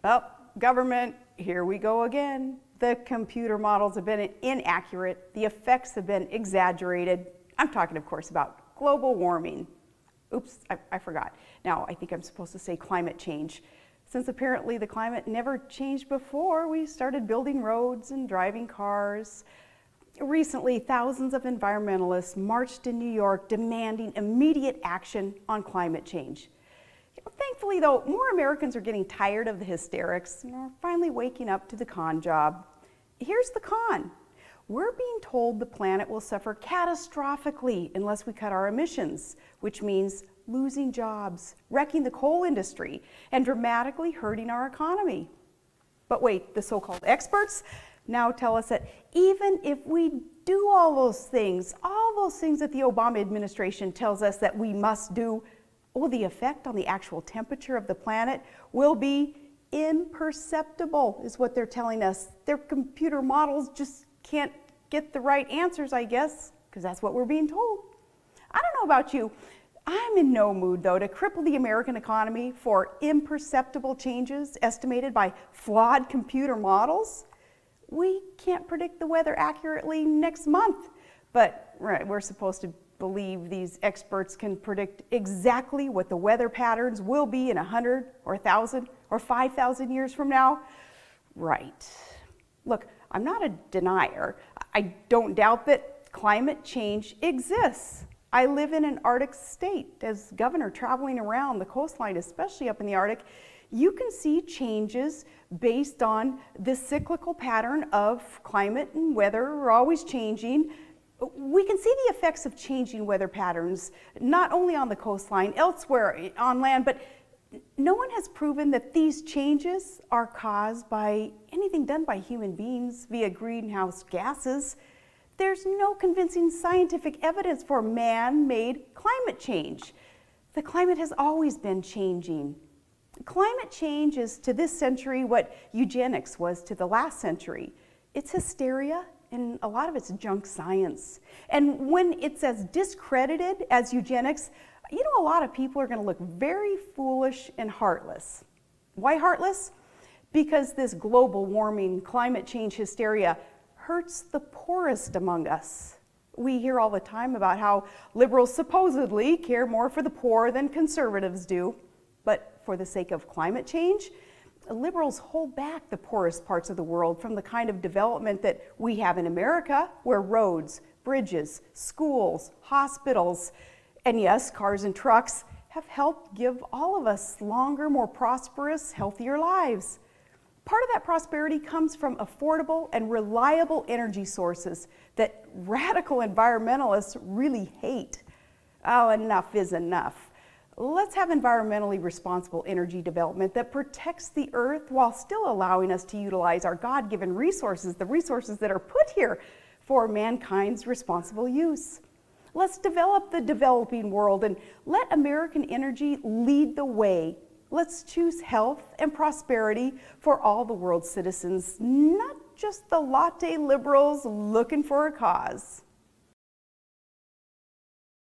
Well, government, here we go again. The computer models have been inaccurate. The effects have been exaggerated. I'm talking, of course, about global warming. Oops, I forgot. Now, I think I'm supposed to say climate change. Since apparently the climate never changed before we started building roads and driving cars. Recently, thousands of environmentalists marched in New York demanding immediate action on climate change. Thankfully, though, more Americans are getting tired of the hysterics and are finally waking up to the con job. Here's the con. We're being told the planet will suffer catastrophically unless we cut our emissions, which means losing jobs, wrecking the coal industry, and dramatically hurting our economy. But wait, the so-called experts now tell us that even if we do all those things that the Obama administration tells us that we must do, well, the effect on the actual temperature of the planet will be imperceptible, is what they're telling us. Their computer models just can't get the right answers, I guess, because that's what we're being told. I don't know about you. I'm in no mood, though, to cripple the American economy for imperceptible changes estimated by flawed computer models. We can't predict the weather accurately next month, but we're supposed to believe these experts can predict exactly what the weather patterns will be in 100 or 1,000 or 5,000 years from now. Right. Look, I'm not a denier. I don't doubt that climate change exists. I live in an Arctic state. As governor traveling around the coastline, especially up in the Arctic, you can see changes based on this cyclical pattern of climate and weather. We're always changing. We can see the effects of changing weather patterns, not only on the coastline, elsewhere on land, but no one has proven that these changes are caused by anything done by human beings via greenhouse gases. There's no convincing scientific evidence for man-made climate change. The climate has always been changing. Climate change is to this century what eugenics was to the last century. It's hysteria, and a lot of it's junk science. And when it's as discredited as eugenics, you know, a lot of people are going to look very foolish and heartless. Why heartless? Because this global warming, climate change hysteria hurts the poorest among us. We hear all the time about how liberals supposedly care more for the poor than conservatives do. But for the sake of climate change, liberals hold back the poorest parts of the world from the kind of development that we have in America, where roads, bridges, schools, hospitals, and yes, cars and trucks have helped give all of us longer, more prosperous, healthier lives. Part of that prosperity comes from affordable and reliable energy sources that radical environmentalists really hate. Oh, enough is enough. Let's have environmentally responsible energy development that protects the earth while still allowing us to utilize our God-given resources, the resources that are put here for mankind's responsible use. Let's develop the developing world and let American energy lead the way. Let's choose health and prosperity for all the world's citizens, not just the latte liberals looking for a cause.